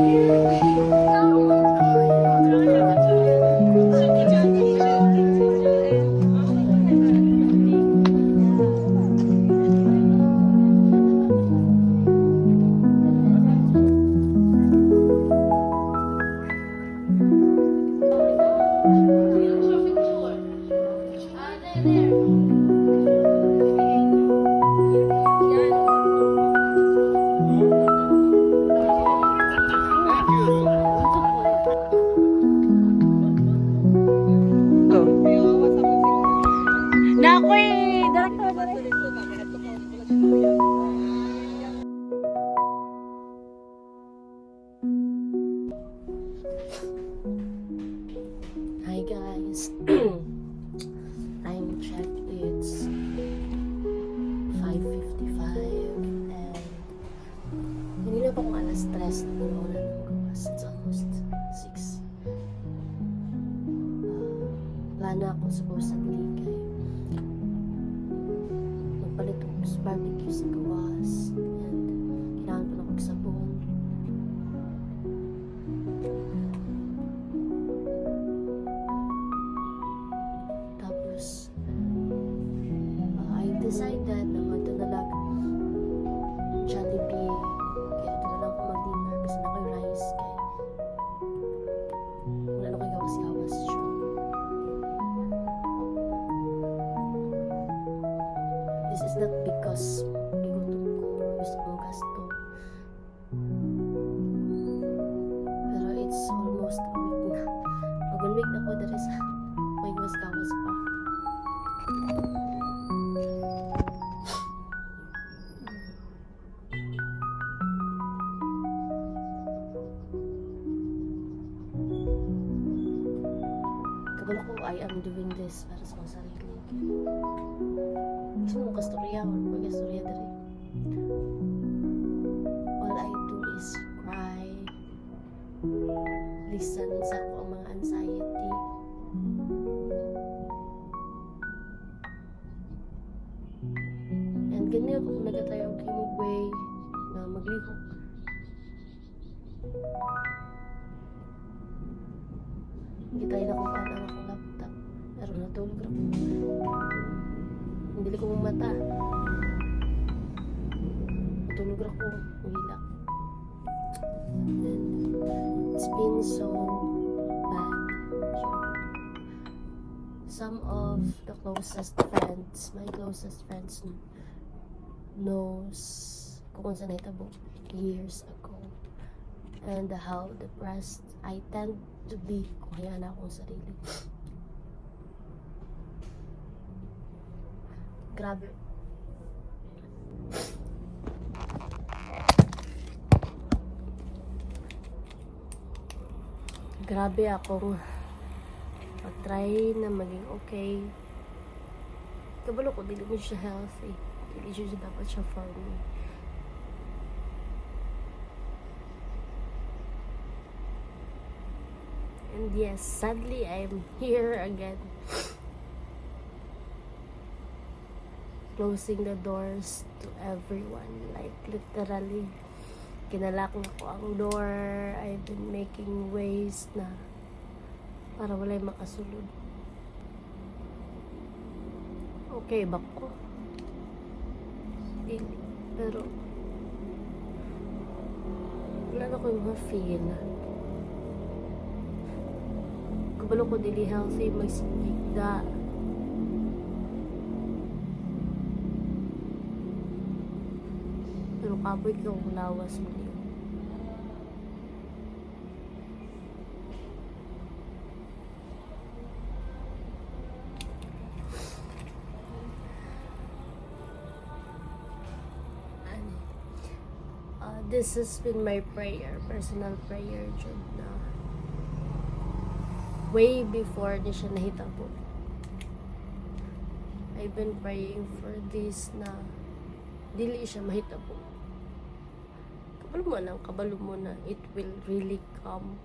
Hi guys. Time check, it's 5:55 and hindi na pa akong alas 3 na wala nang gawas. It's almost 6. Plana ako supposedly kay magpalit ako sa barbecue sa gawas and kailangan pa na magsabon. I decided na magdadalag Jollibee kaya ito na lang ako mag-dinner kasi na kayo rice kaya wala na kayo gawas-gawas siya. This is not because gigutom ko or gusto kong gasto, pero it's almost a week na. Pag 1 week na ko dahil sa may gawas-gawas pa. Kabalo ko, I am doing this para sa mga sarili. Gusto mo kastorya o mag-kastorya dali. All I do is cry, listen sa ako ang mga anxiety. And ganyan ako kung nagatayo ang kimog way na maglihok. Gitayin akong paano ang akong laptop. Pero natulog ako. Hindi ko mong mata. Natulog ako. Uwila. And it's been so bad. Some of the closest friends, my closest friends knows kung saan nahitabo years ago. And how depressed I tend to be kung hayaan na akong sarili. Grabe. Grabe akong pag-try na maging okay. Kabalo ko, dili mo siya healthy. Dili siya dapat siya for me. And yes, sadly, I'm here again. Closing the doors to everyone. Like, literally, kinalak na ko ang door. I've been making ways na para wala'y makasulod. Okay ba ko? Dili. Pero, wala na ko yung ma-feel. Kabalo ko dili healthy, may sigda. Pero kaboy ka kung lawas mo niyo. This has been my prayer, personal prayer, Jud, na way before di siya nahitabo. I've been praying for this na dili siya mahitabo. Kabalo mo na it will really come.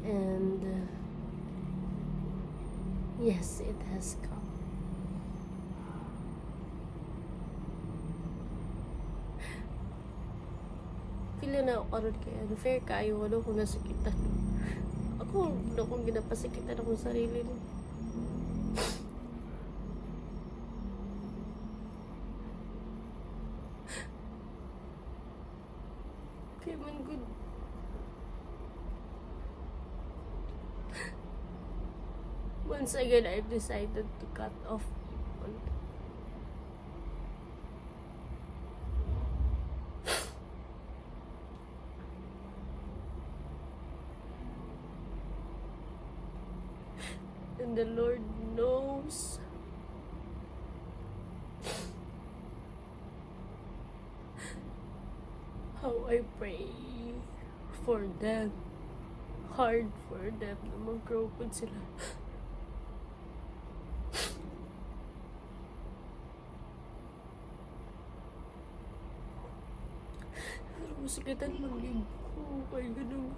And Yes, it has come. Pila na ako karon kay unfair kayo wala ko nasakitan. Ako wala kong ginapasakitan akong sarili ni. Kaya man good. Once again, I've decided to cut off people. And the Lord knows how I pray for them. Hard for them na mag-grow po sila. Pero masakitan mag-ig ko kay ganun.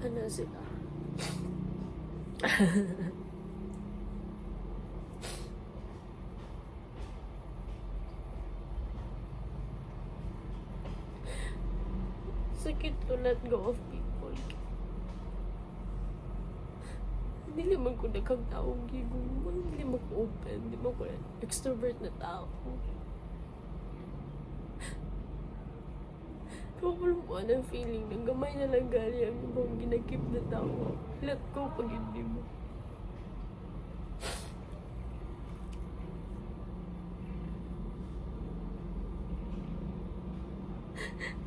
Ano sila? Sakit to let go of people. Hindi naman ko nagkagtaong giguman. Hindi mo ko open. Hindi mo ko extrovert na tao. Kapuluan ang feeling ng gamay na lang gali ang ibang ginagip na tao. Let go pag hindi mo.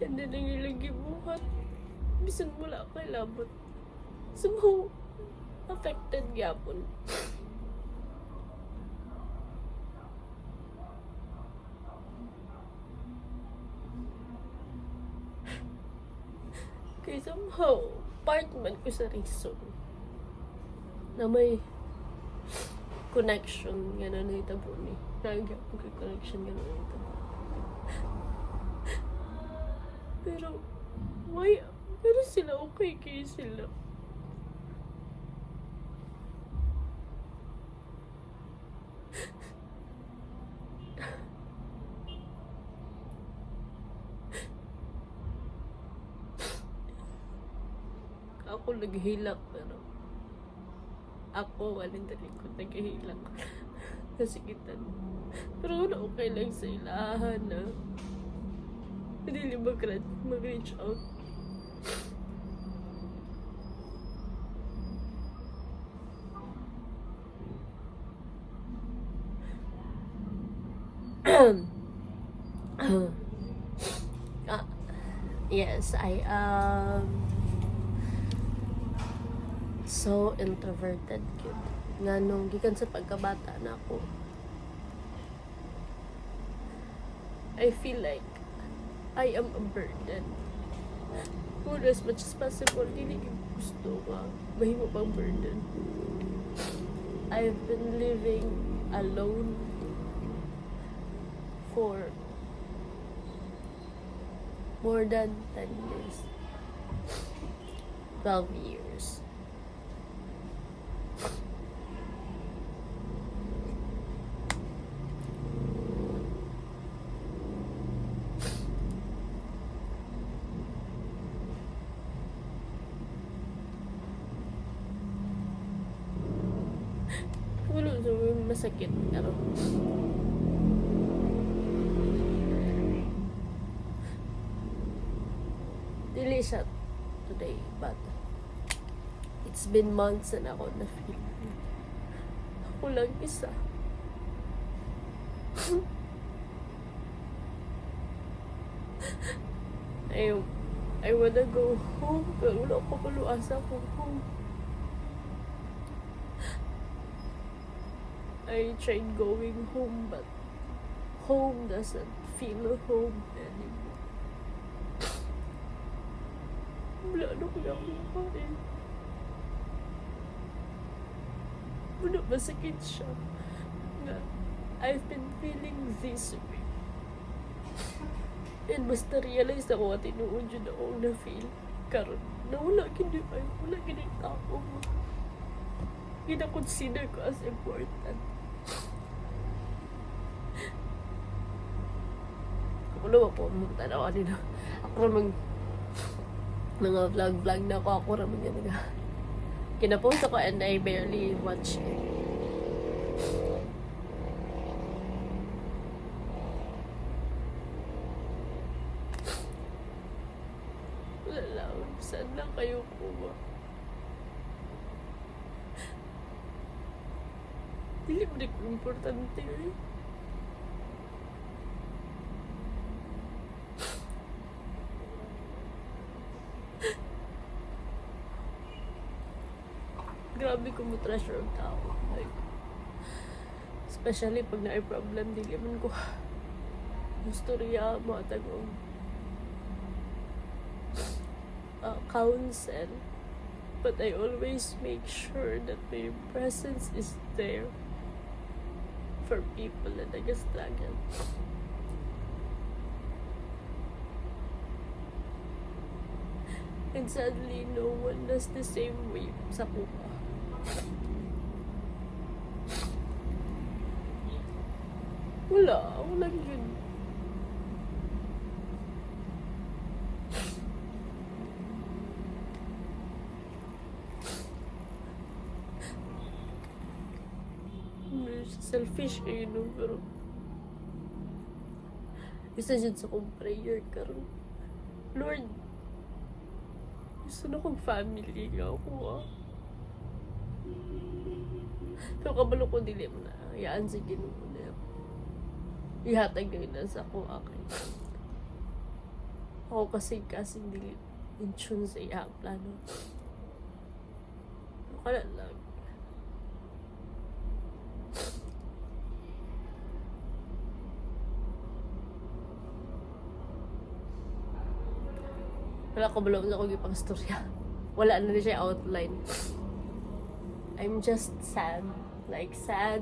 And then ang ilang gibuhat. Bisan wala kay labot. Somehow, affected gyapon. Kaya somehow, part man ko sa reason na may connection nga na nahitabo ni. Nagyapon ko connection nga na nahitabo. Pero, why? Pero sila okay kayo sila. Ako naghihilak pero ako walin dali ko naghihilak nasikitan pero wala okay lang sa ilahan na hindi mag-reach out. Yes, I am so introverted kid nga nung gikan sa pagkabata na ako. I feel like I am a burden. For as much as possible, dili ko gusto nga mahimo pang burden. I've been living alone for more than 10 years. 12 years. Wala sa masakit pero dili siya today but it's been months na ako na feel ako lang isa. I wanna go home pero wala ko paluasa ko home. I tried going home but home doesn't feel home anymore. Wala na ko lang kumain. Wala masakit siya na I've been feeling this way And basta realize ako at tinuod yun akong na-feel. Karon na wala gini ay, wala gini tao mo. Gina-consider ko as important. Ako naman po, tanaw ka nila. Ako naman, mga vlog na ako naman yan nga. Kinapost ako and I barely watch it. Wala lang, saan lang kayo kuha? Dili mo rin importante eh. Grabe ko mo treasure ang tao. Like, especially pag na problem, dili man ko istorya mo at agong counsel. But I always make sure that my presence is there for people na nag-struggle. And sadly, no one does the same way sa kuha. Wala yun. Selfish kayo no, pero isa dyan sa kong prayer karon. Lord, gusto na kong family nga ako pero kabalo ko dili mo na hayaan sa Ginoo na ihatag na sa ako akin. Ako kasi dili in tune sa iya plano. Kala lang wala ko balong sa kong ipang-storya. Wala na siya outline. I'm just sad. Like, sad.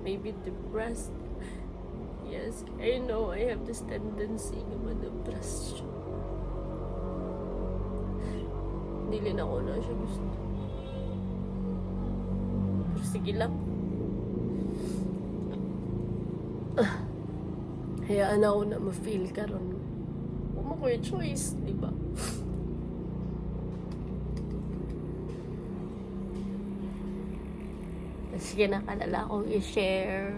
Maybe depressed. Yes, I know I have this tendency na ma-depress siya. Dili na ako na siya gusto. Pero sige lang. Hayaan ako na ma-feel ka ron. Huwag mo ko yung choice, di ba? Sige na kalala akong i-share.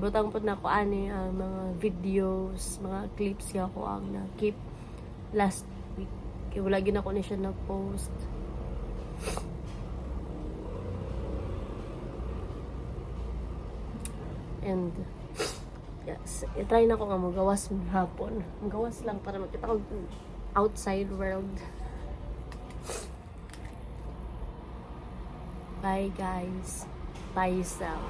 Butang po na ko ani ang mga videos, mga clips nga ko ang na-keep last week. Kaya wala gina ko na siya na-post. And yes, i-try na ko nga magawas hapon. Magawas lang para makita ko outside world. Bye guys. Bye yourself.